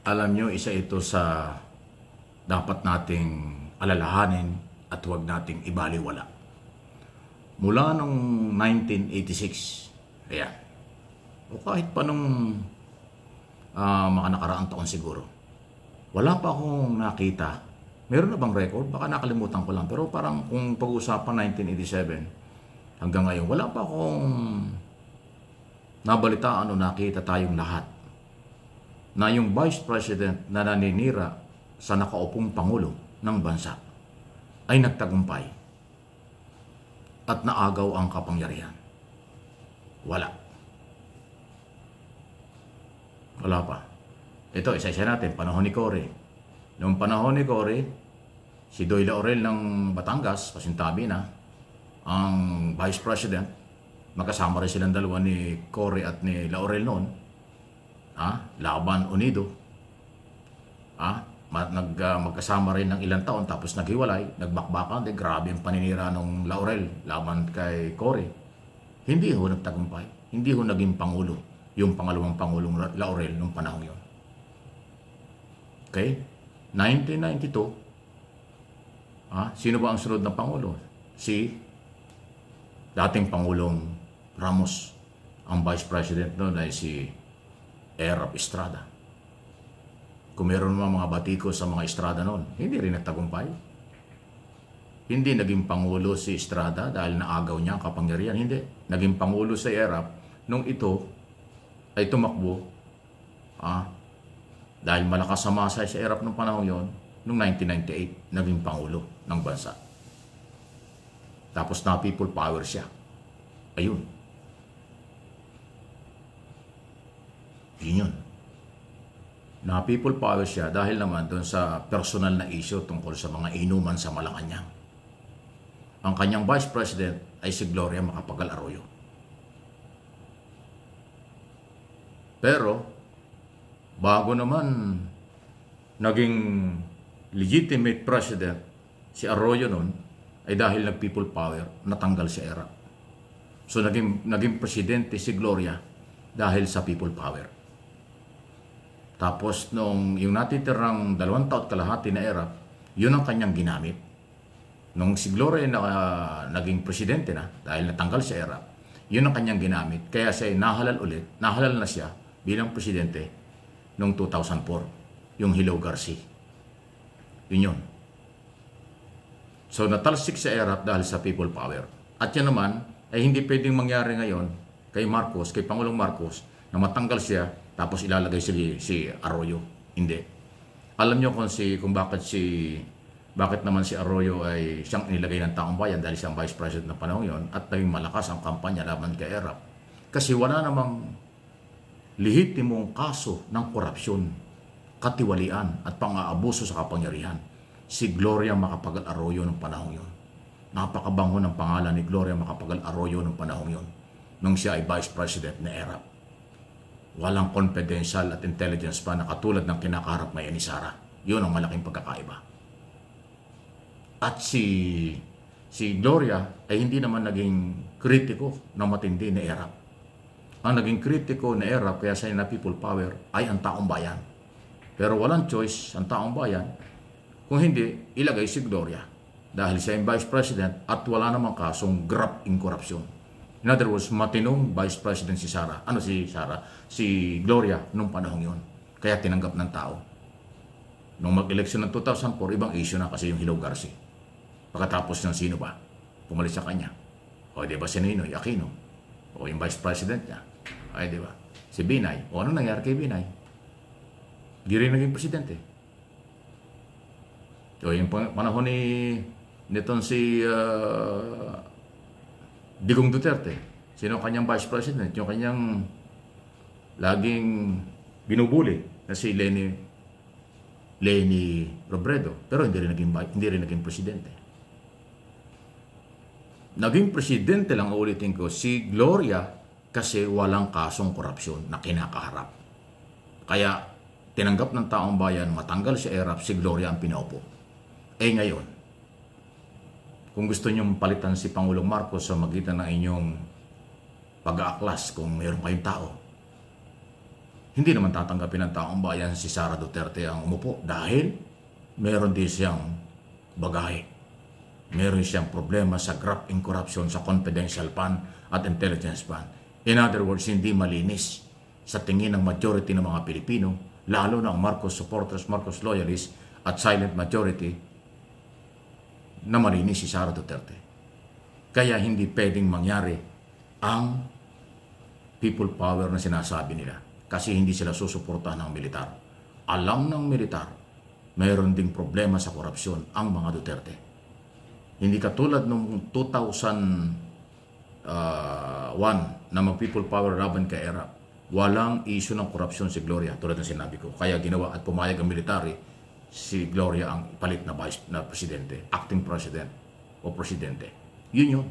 Alam nyo, isa ito sa dapat nating alalahanin at huwag nating ibaliwala. Mula noong 1986, ayan, o kahit pa nung mga nakaraang taon siguro, wala pa akong nakita. Meron na bang record? Baka nakalimutan ko lang. Pero parang kung pag-uusapan 1987 hanggang ngayon, wala pa akong nabalitaan o nakita tayong lahat na yung Vice President na naninira sa nakaupong Pangulo ng bansa ay nagtagumpay at naagaw ang kapangyarihan. Wala. Wala pa. Ito, isa-isa natin, panahon ni Cory. Noong panahon ni Cory, si Doy Laurel ng Batangas, kasintabi na, ang Vice President, magkasama rin silang dalawa ni Cory at ni Laurel noon, Laban Unido, magkasama rin ng ilang taon, tapos naghiwalay, nagbakbakan, grabe ang paninira ng Laurel laban kay Cory. Hindi ho nagtagumpay, hindi ho naging Pangulo, yung pangalawang Pangulong Laurel nung panahon yun. Okay? 1992, sino ba ang sunod na Pangulo? Si dating Pangulong Ramos. Ang Vice President noon ay si Erap Estrada. Kung meron mga batiko sa mga Estrada noon, hindi rin nagtagumpay. Hindi naging Pangulo si Estrada dahil naagaw niya ang kapangyarihan. Hindi. Naging Pangulo si Erap nung ito ay tumakbo dahil malakas sa masa si Erap nung panahon yon, noong 1998, naging Pangulo ng bansa. Tapos na people power siya. Ayun. Yun. Na people power siya dahil naman doon sa personal na issue tungkol sa mga inuman sa Malacanang. Ang kanyang Vice President ay si Gloria Macapagal Arroyo. Pero, bago naman naging legitimate president si Arroyo noon, ay dahil nag-people power, natanggal si Erap. So, naging presidente si Gloria dahil sa people power. Tapos, nung yung natitirang 2 taon kalahati na Erap, yun ang kanyang ginamit. Nung si Gloria naging presidente na, dahil natanggal si Erap, yun ang kanyang ginamit. Kaya siya nahalal ulit, nahalal na siya bilang presidente noong 2004, yung Hilaw Garci. Yun yun. So natalsik sa Erap dahil sa people power. At yan naman ay hindi pwedeng mangyari ngayon kay Marcos, kay Pangulong Marcos, na matanggal siya tapos ilalagay si Arroyo. Hindi. Alam nyo kung bakit naman si Arroyo ay siyang inilagay ng taong bayan dahil siyang Vice President na panahon yon at naging malakas ang kampanya laban kay Erap. Kasi wala namang lehitimong kaso ng korupsyon, katiwalian at pang-aabuso sa kapangyarihan. Si Gloria Macapagal Arroyo ng panahon yon. Napakabango ng pangalan ni Gloria Macapagal Arroyo ng panahon yon nung siya ay Vice President ni Erap. Walang confidential at intelligence pa na katulad ng kinakaharap ngayon ni Sara. Yun ang malaking pagkakaiba. At si Gloria ay hindi naman naging kritiko na matindi ni Erap. Ang naging kritiko ni Erap kaya siya na people power ay ang taong bayan. Pero walang choice ang taong bayan kung hindi ilagay si Gloria dahil siya yung Vice President at wala namang kasong graft in corruption. In other words, matinong Vice President si Sara. Si Gloria nung panahon yun. Kaya tinanggap ng tao. Nung mag-eleksyon ng 2004, ibang issue na kasi yung Hilaw Garci. Pagkatapos ng sino ba? Pumalit sa kanya. O di ba si Ninoy Aquino? O yung Vice President niya. Ay di ba? Si Binay. O ano nangyari kay Binay? Di rin naging presidente. O yung panahon nitong si Digong Duterte. Sino kanyang Vice President? Yung kanyang laging binubuli na si Leni Robredo. Pero hindi rin naging presidente. Naging presidente lang, ulitin ko, si Gloria kasi walang kasong korupsyon na kinakaharap. Kaya tinanggap ng taong bayan, matanggal si Erap, si Gloria ang pinaupo. Ngayon, kung gusto nyong palitan si Pangulong Marcos sa magitan ng inyong pag-aaklas kung mayroon kayong tao, Hindi naman tatanggapin ng taong bayan si Sara Duterte ang umupo dahil meron din siyang bagahe. Meron siyang problema sa graft in corruption sa confidential fund at intelligence fund. In other words, hindi malinis sa tingin ng majority ng mga Pilipino, lalo na ang Marcos supporters, Marcos loyalists at silent majority na malinis si Sara Duterte. Kaya hindi pwedeng mangyari ang people power na sinasabi nila kasi hindi sila susuportahan ng militar. Alam ng militar, mayroon ding problema sa korupsyon ang mga Duterte. Hindi katulad noong 2001 na mag-people power laban kay Erap. Walang issue ng korupsyon si Gloria, tulad ng sinabi ko. Kaya ginawa at pumayag ang military, si Gloria ang palit na vice na presidente, acting president o presidente. Yun yun.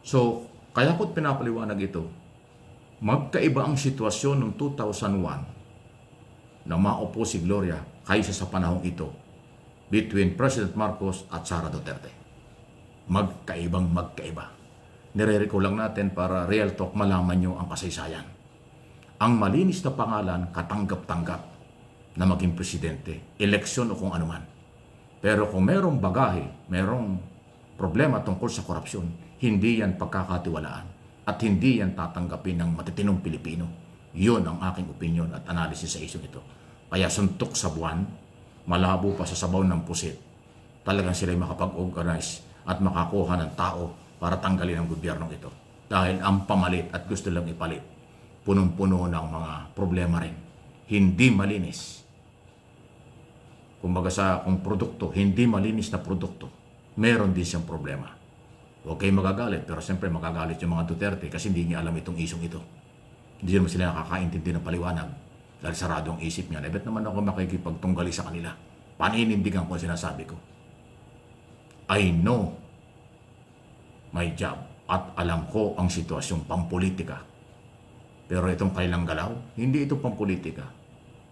So, kaya ko't pinapaliwanag ito, magkaiba ang sitwasyon noong 2001 na maupo si Gloria kaysa sa panahong ito between President Marcos at Sara Duterte. Magkaibang magkaiba. Nire-recall lang natin para real talk malaman nyo ang kasaysayan. Ang malinis na pangalan, katanggap-tanggap na maging presidente, eleksyon o kung anuman. Pero kung merong bagahe, merong problema tungkol sa korupsyon, hindi yan pagkakatiwalaan at hindi yan tatanggapin ng matitinong Pilipino. Yun ang aking opinion at analysis sa isyong ito. Kaya suntok sa buwan, malabo pa sa sabaw ng pusit, talagang sila'y makapag-organize at makakuha ng tao para tanggalin ang gobyernong ito. Dahil ang pamalit at gusto lang ipalit, punong-puno ng mga problema rin. Hindi malinis. Kumbaga kung produkto, hindi malinis na produkto, meron din siyang problema. Huwag kayong magagalit, pero siyempre magagalit yung mga Duterte kasi hindi niya alam itong isyong ito. Hindi naman sila nakakaintindi ng paliwanag dahil sarado ang isip niya. Ba't naman ako makikipagtunggali sa kanila? Paninindigan ko ang sinasabi ko. I know my job at alam ko ang sitwasyong pampolitika. Pero itong kailang galaw, hindi ito pampolitika.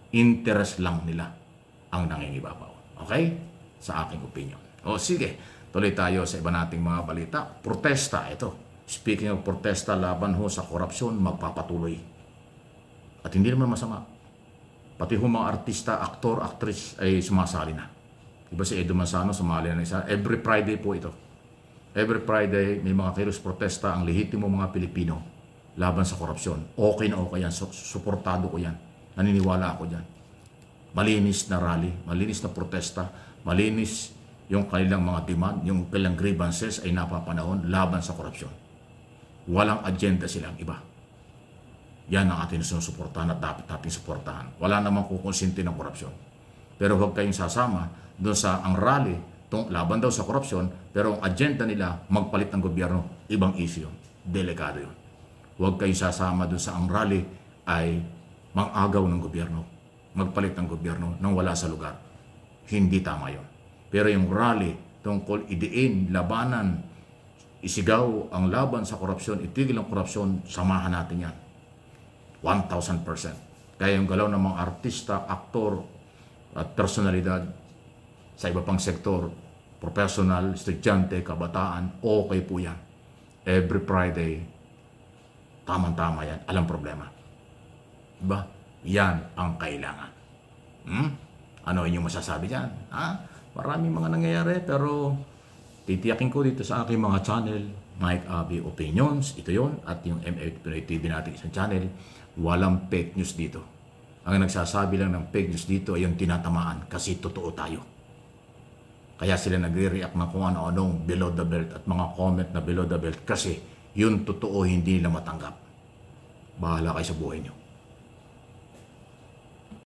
Interest lang nila ang nangingibabaw. Okay? Sa aking opinion. O sige, tuloy tayo sa iba nating mga balita. Protesta ito. Speaking of protesta, laban ho sa korupsyon, magpapatuloy. At hindi naman masama. Pati ho mga artista, aktor, aktris ay sumasali na. Diba si Edo Manzano sumali na isa? Every Friday po ito. Every Friday may mga kilos protesta ang lehitimo mga Pilipino laban sa korupsyon. Okay na okay yan. Suportado ko yan. Naniniwala ako dyan. Malinis na rally, malinis na protesta, malinis yung kanilang mga demand, yung kanilang grievances ay napapanahon laban sa korupsyon. Walang agenda silang iba. Yan ang ating sinusuportahan at dapat natin suportahan. Wala namang kukonsinti ng korupsyon. Pero huwag kayong sasama doon sa ang rally, laban daw sa korupsyon, pero ang agenda nila magpalit ng gobyerno, ibang issue yun. Delikado yun. Huwag kayong sasama doon sa ang rally ay mangagaw ng gobyerno, magpalit ng gobyerno nang wala sa lugar. Hindi tama yun. Pero yung rally tungkol idiin, labanan, isigaw ang laban sa korupsyon, itigil ang korupsyon, samahan natin yan. 1,000%. Kaya yung galaw ng mga artista, aktor, at personalidad sa iba pang sektor, professional, estudyante, kabataan, okay po yan. Every Friday, tamang-tama yan. Alam problema. Diba? Yan ang kailangan. Ano yung masasabi dyan? Maraming mga nangyayari, pero titiyakin ko dito sa aking mga channel, Mike Abby Opinions, ito yon at yung MA Pinoy TV natin isang channel, walang fake news dito. Ang nagsasabi lang ng fake news dito ay yung tinatamaan kasi totoo tayo. Kaya sila nagre-react na kung ano-anong below the belt at mga comment na below the belt kasi yun totoo hindi nila matanggap. Bahala kayo sa buhay nyo.